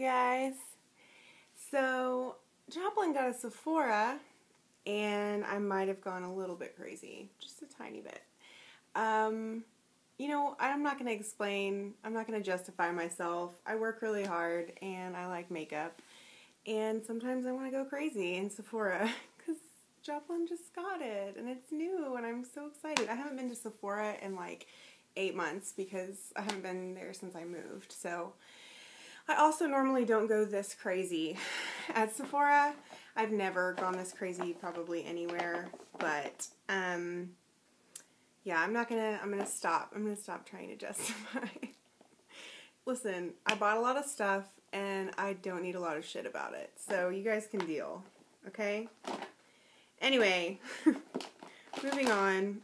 guys. So, Joplin got a Sephora, and I might have gone a little bit crazy. Just a tiny bit. I'm not going to explain. I'm not going to justify myself. I work really hard, and I like makeup. And sometimes I want to go crazy in Sephora, because Joplin just got it, and it's new, and I'm so excited. I haven't been to Sephora in like 8 months, because I haven't been there since I moved, so I also normally don't go this crazy at Sephora. I've never gone this crazy probably anywhere, but yeah, I'm gonna stop trying to justify. Listen, I bought a lot of stuff and I don't need a lot of shit about it, so you guys can deal, okay? Anyway, moving on.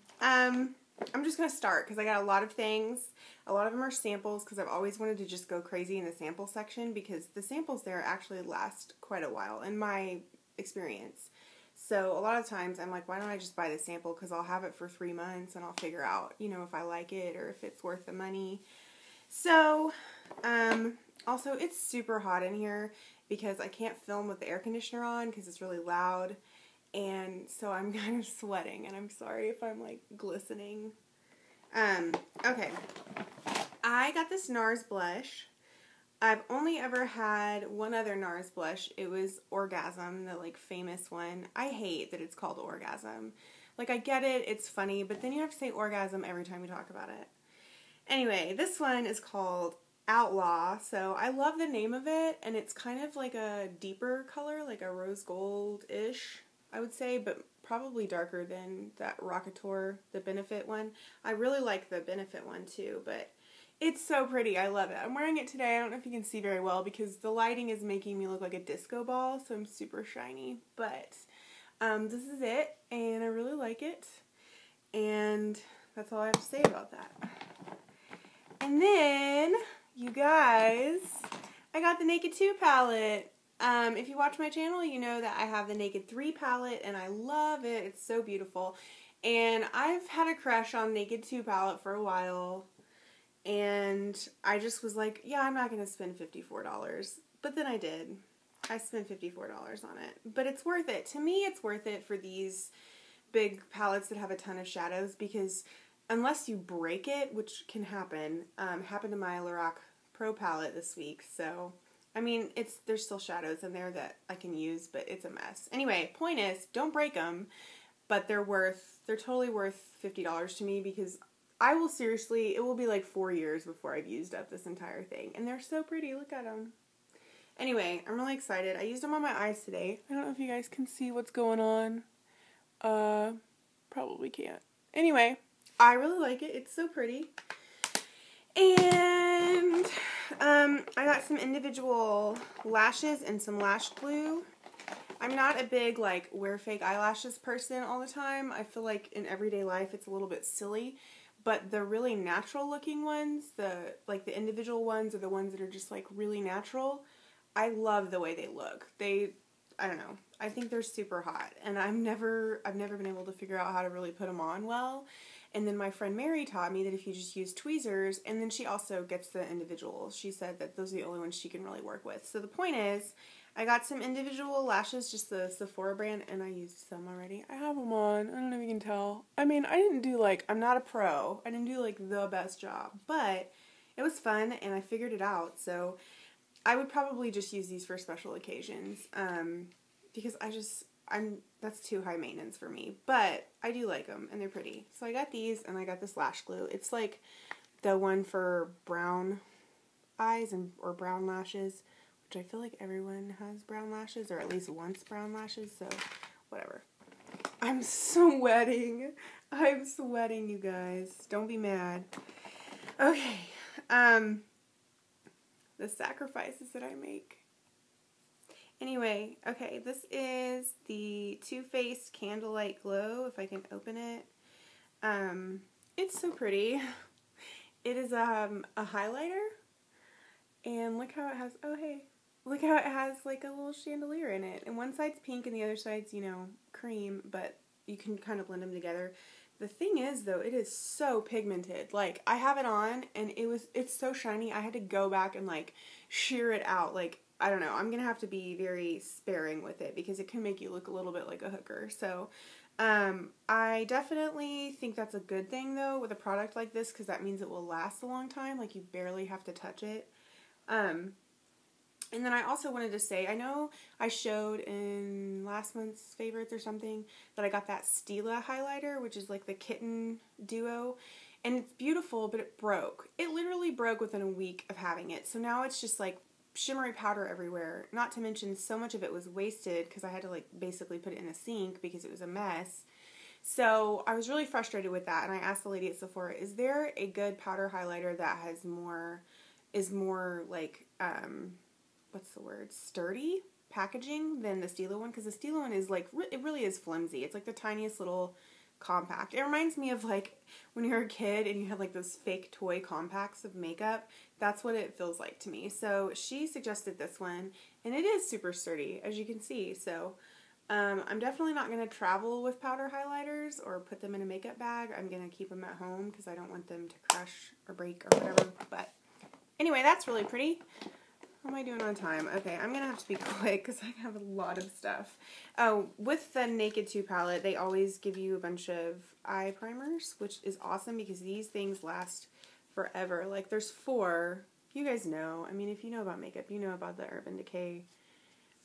I'm just going to start because I got a lot of things. A lot of them are samples because I've always wanted to just go crazy in the sample section because the samples there actually last quite a while in my experience. So a lot of times I'm like, why don't I just buy the sample, because I'll have it for 3 months and I'll figure out, if I like it or if it's worth the money. So, also it's super hot in here because I can't film with the air conditioner on because it's really loud. And so I'm kind of sweating, and I'm sorry if I'm, like, glistening. Okay. I got this NARS blush. I've only ever had one other NARS blush. It was Orgasm, the, like, famous one. I hate that it's called Orgasm. Like, I get it, it's funny, but then you have to say Orgasm every time you talk about it. Anyway, this one is called Outlaw, so I love the name of it, and it's kind of like a deeper color, like a rose gold-ish, I would say, but probably darker than that Rockateur, the Benefit one. I really like the Benefit one too, but it's so pretty. I love it. I'm wearing it today. I don't know if you can see very well because the lighting is making me look like a disco ball, so I'm super shiny, but this is it, and I really like it, and that's all I have to say about that. And then, you guys, I got the Naked 2 palette. If you watch my channel, you know that I have the Naked 3 palette, and I love it. It's so beautiful. And I've had a crush on Naked 2 palette for a while, and I just was like, yeah, I'm not going to spend $54. But then I did. I spent $54 on it. But it's worth it. To me, it's worth it for these big palettes that have a ton of shadows, because unless you break it, which can happen, happened to my Lorac Pro palette this week, so I mean, there's still shadows in there that I can use, but it's a mess. Anyway, point is, don't break them, but they're totally worth $50 to me, because I will seriously, it will be like 4 years before I've used up this entire thing, and they're so pretty. Look at them. Anyway, I'm really excited. I used them on my eyes today. I don't know if you guys can see what's going on. Probably can't. Anyway, I really like it. It's so pretty. And I got some individual lashes and some lash glue. I'm not a big, like, wear fake eyelashes person all the time. I feel like in everyday life it's a little bit silly. But the really natural looking ones, the individual ones, or the ones that are just, like, really natural, I love the way they look. I don't know. I think they're super hot. And I've never been able to figure out how to really put them on well. And then my friend Mary taught me that if you just use tweezers, and then she also gets the individuals. She said that those are the only ones she can really work with. So the point is, I got some individual lashes, just the Sephora brand, and I used some already. I have them on. I don't know if you can tell. I mean, I'm not a pro. I didn't do, like, the best job. But it was fun, and I figured it out. So I would probably just use these for special occasions, because that's too high maintenance for me, but I do like them, and they're pretty. So I got these, and I got this lash glue. It's like the one for brown eyes or brown lashes, which I feel like everyone has brown lashes, or at least wants brown lashes, so whatever. I'm sweating. I'm sweating, you guys. Don't be mad. Okay, the sacrifices that I make. Anyway, okay, this is the Too Faced Candlelight Glow, if I can open it. It's so pretty. It is a highlighter, and look how it has, oh hey, look how it has like a little chandelier in it. And one side's pink and the other side's, cream, but you can kind of blend them together. The thing is, though, it is so pigmented. Like, I have it on, and it's so shiny, I had to go back and, like, shear it out. Like, I don't know, I'm gonna have to be very sparing with it, because it can make you look a little bit like a hooker. So, I definitely think that's a good thing, though, with a product like this, because that means it will last a long time. Like, you barely have to touch it. And then I also wanted to say, I know I showed in last month's favorites or something that I got that Stila highlighter, which is like the kitten duo, and it's beautiful, but it broke. It literally broke within a week of having it, so now it's just like shimmery powder everywhere, not to mention so much of it was wasted because I had to like basically put it in a sink because it was a mess. So I was really frustrated with that, and I asked the lady at Sephora, is there a good powder highlighter that has is more like, what's the word, sturdy packaging than the Stila one? Because the Stila one is like, it really is flimsy. It's like the tiniest little compact. It reminds me of like when you were a kid and you had like those fake toy compacts of makeup. That's what it feels like to me. So she suggested this one, and it is super sturdy, as you can see. So I'm definitely not going to travel with powder highlighters or put them in a makeup bag. I'm going to keep them at home because I don't want them to crush or break or whatever. But anyway, that's really pretty. How am I doing on time? Okay, I'm going to have to be quick because I have a lot of stuff. Oh, with the Naked 2 palette, they always give you a bunch of eye primers, which is awesome because these things last forever. Like, there's 4. You guys know. I mean, if you know about makeup, you know about the Urban Decay,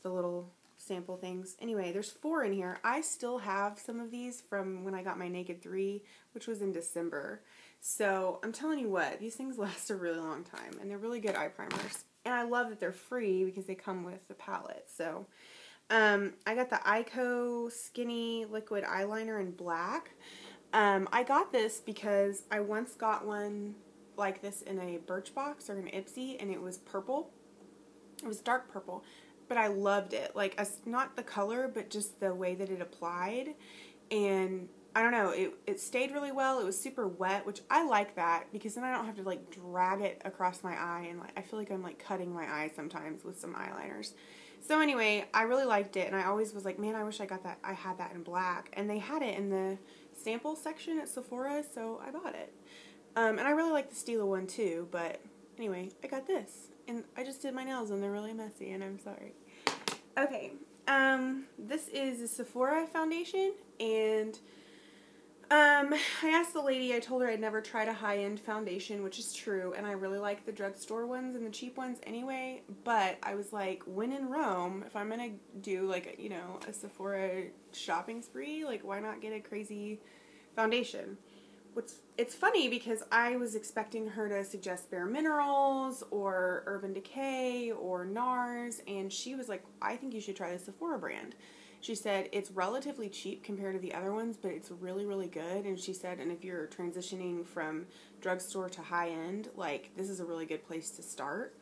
the little sample things. Anyway, there's 4 in here. I still have some of these from when I got my Naked 3, which was in December. So, I'm telling you what, these things last a really long time, and they're really good eye primers. And I love that they're free because they come with the palette. So, I got the Ico Skinny Liquid Eyeliner in black. I got this because I once got one like this in a Birchbox or an Ipsy, and it was purple. It was dark purple, but I loved it. Like, not the color, but just the way that it applied. And I don't know, it stayed really well. It was super wet, which I like that because then I don't have to like drag it across my eye, and like I feel like I'm like cutting my eye sometimes with some eyeliners. So anyway, I really liked it, and I always was like, man, I wish I had that in black. And they had it in the sample section at Sephora, so I bought it. And I really like the Stila one too, but anyway, I got this. And I just did my nails and they're really messy, and I'm sorry. Okay, this is a Sephora foundation, and I asked the lady, I told her I'd never tried a high-end foundation, which is true, and I really like the drugstore ones and the cheap ones anyway, but I was like, when in Rome, if I'm gonna do like, you know, a Sephora shopping spree, like, why not get a crazy foundation? It's funny because I was expecting her to suggest Bare Minerals or Urban Decay or NARS, and she was like, I think you should try the Sephora brand. She said it's relatively cheap compared to the other ones, but it's really, really good. And she said, and if you're transitioning from drugstore to high-end, like, this is a really good place to start.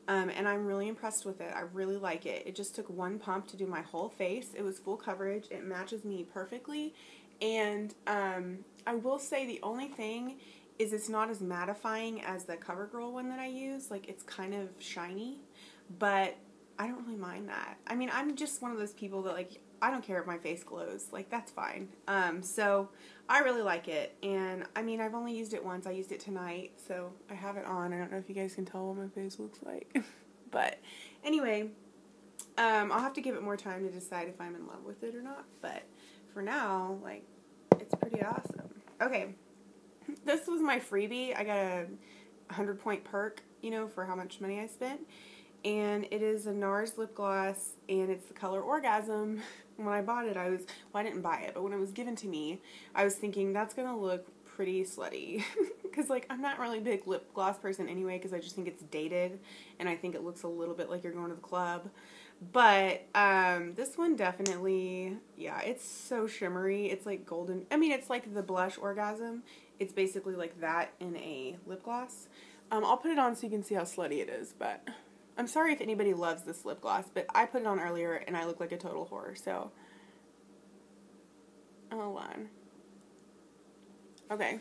And I'm really impressed with it. I really like it. It just took one pump to do my whole face. It was full coverage. It matches me perfectly. And I will say the only thing is it's not as mattifying as the CoverGirl one that I use. Like, it's kind of shiny, but I don't really mind that. I mean, I'm just one of those people that, like, I don't care if my face glows. Like, that's fine. So I really like it. And I mean, I've only used it once. I used it tonight, so I have it on. I don't know if you guys can tell what my face looks like. But anyway, I'll have to give it more time to decide if I'm in love with it or not. But for now, like, it's pretty awesome. Okay, this was my freebie. I got a 100-point perk, you know, for how much money I spent. And it is a NARS lip gloss, and it's the color Orgasm. When I bought it, well, I didn't buy it, but when it was given to me, I was thinking that's going to look pretty slutty. Because, like, I'm not really a big lip gloss person anyway, because I just think it's dated, and I think it looks a little bit like you're going to the club. But this one definitely, yeah, it's so shimmery. It's like golden. I mean, it's like the blush Orgasm. It's basically like that in a lip gloss. I'll put it on so you can see how slutty it is, but I'm sorry if anybody loves this lip gloss, but I put it on earlier and I look like a total whore, so hold on. Okay.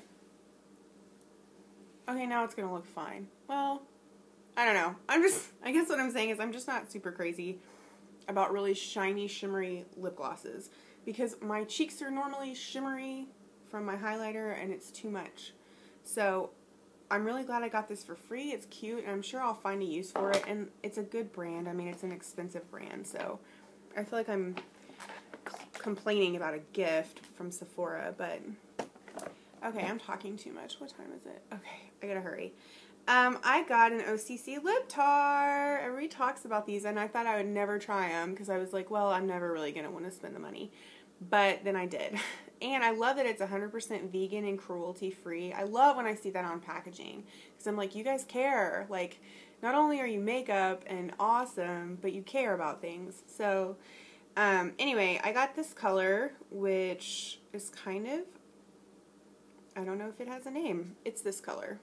Okay, now it's gonna look fine. Well, I don't know. I guess what I'm saying is I'm just not super crazy about really shiny, shimmery lip glosses, because my cheeks are normally shimmery, from my highlighter and it's too much. So I'm really glad I got this for free. It's cute and I'm sure I'll find a use for it, and it's a good brand. I mean, it's an expensive brand, so I feel like I'm complaining about a gift from Sephora, but okay, I'm talking too much. What time is it? Okay, I gotta hurry. I got an OCC lip tar. Everybody talks about these, and I thought I would never try them because I was like, well, I'm never really going to want to spend the money. But then I did. And I love that it's 100% vegan and cruelty-free. I love when I see that on packaging because I'm like, you guys care. Like, not only are you makeup and awesome, but you care about things. So, anyway, I got this color, which is kind of, I don't know if it has a name. It's this color.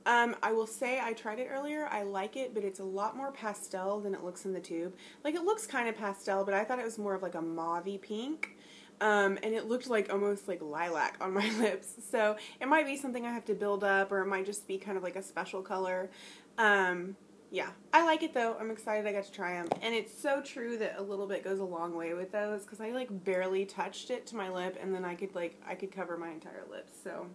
I will say I tried it earlier. I like it, but it's a lot more pastel than it looks in the tube. Like, it looks kind of pastel, but I thought it was more of like a mauve-y pink. And it looked like almost like lilac on my lips. So it might be something I have to build up, or it might just be kind of like a special color. Yeah, I like it though. I'm excited I got to try them. And it's so true that a little bit goes a long way with those, because I like barely touched it to my lip, and then I could cover my entire lips. So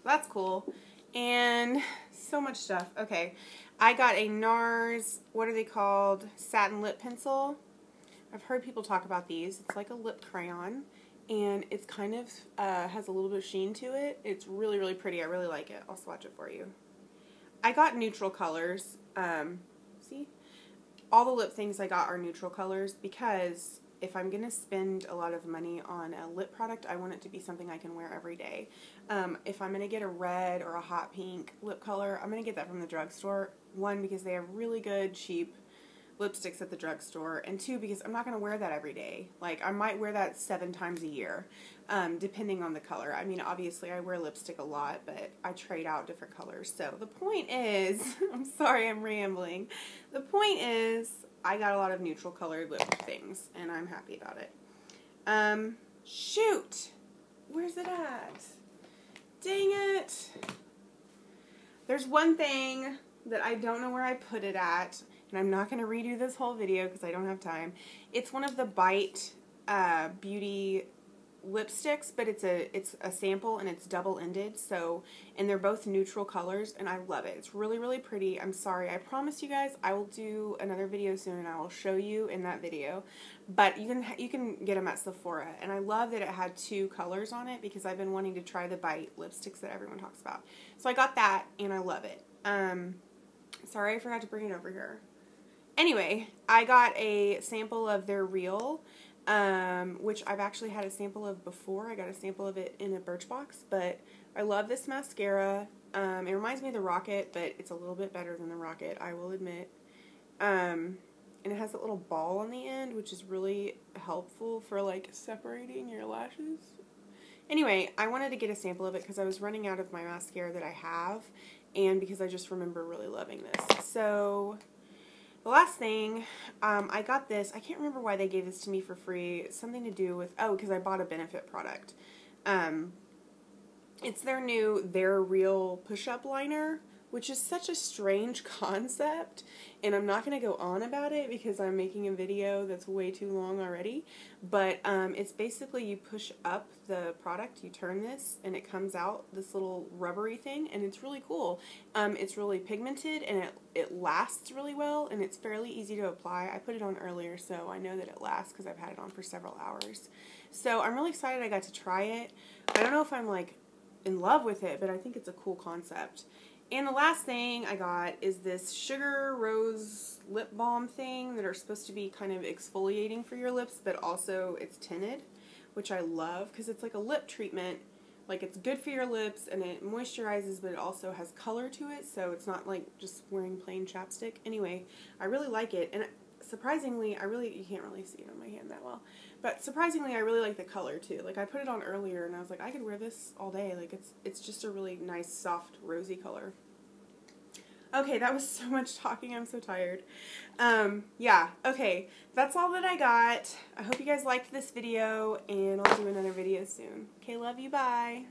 that's cool. And so much stuff. Okay, I got a NARS, what are they called? Satin lip pencil. I've heard people talk about these. It's like a lip crayon, and it's kind of has a little bit of sheen to it. It's really, really pretty. I really like it. I'll swatch it for you. I got neutral colors. See? All the lip things I got are neutral colors because if I'm going to spend a lot of money on a lip product, I want it to be something I can wear every day. If I'm going to get a red or a hot pink lip color, I'm going to get that from the drugstore. One, because they have really good, cheap lipsticks at the drugstore, and two, because I'm not going to wear that every day. Like, I might wear that 7 times a year, depending on the color. I mean, obviously, I wear lipstick a lot, but I trade out different colors. So, the point is, I'm sorry I'm rambling. The point is, I got a lot of neutral colored lip things, and I'm happy about it. Shoot! Where's it at? Dang it! There's one thing that I don't know where I put it at, and I'm not going to redo this whole video because I don't have time. It's one of the Bite Beauty lipsticks, but it's a sample and it's double-ended, so, and they're both neutral colors, and I love it. It's really, really pretty. I'm sorry. I promise you guys I will do another video soon and I will show you in that video. But you can get them at Sephora, and I love that it had 2 colors on it because I've been wanting to try the Bite lipsticks that everyone talks about. So I got that and I love it. Sorry I forgot to bring it over here. Anyway, I got a sample of their Real, which I've actually had a sample of before. I got a sample of it in a Birchbox, but I love this mascara. It reminds me of the Rocket, but it's a little bit better than the Rocket, I will admit. And it has that little ball on the end, which is really helpful for, like, separating your lashes. Anyway, I wanted to get a sample of it because I was running out of my mascara that I have, and because I just remember really loving this. So the last thing, I got this. I can't remember why they gave this to me for free. It's something to do with, oh, because I bought a Benefit product. It's their new They're Real push-up liner, which is such a strange concept, and I'm not going to go on about it because I'm making a video that's way too long already, but it's basically you push up the product, you turn this, and it comes out this little rubbery thing, and it's really cool. It's really pigmented, and it lasts really well, and it's fairly easy to apply. I put it on earlier, so I know that it lasts because I've had it on for several hours. So I'm really excited I got to try it. I don't know if I'm, like, in love with it, but I think it's a cool concept. And the last thing I got is this Sugar Rose lip balm thing that are supposed to be kind of exfoliating for your lips, but also it's tinted, which I love because it's like a lip treatment. Like, it's good for your lips and it moisturizes, but it also has color to it, so it's not like just wearing plain chapstick. Anyway, I really like it, and surprisingly, you can't really see it on my hand that well, but surprisingly, I really like the color too. Like, I put it on earlier and I was like, I could wear this all day. Like, it's just a really nice, soft, rosy color. Okay, that was so much talking. I'm so tired. Yeah, okay, that's all that I got. I hope you guys liked this video, and I'll do another video soon. Okay, love you, bye.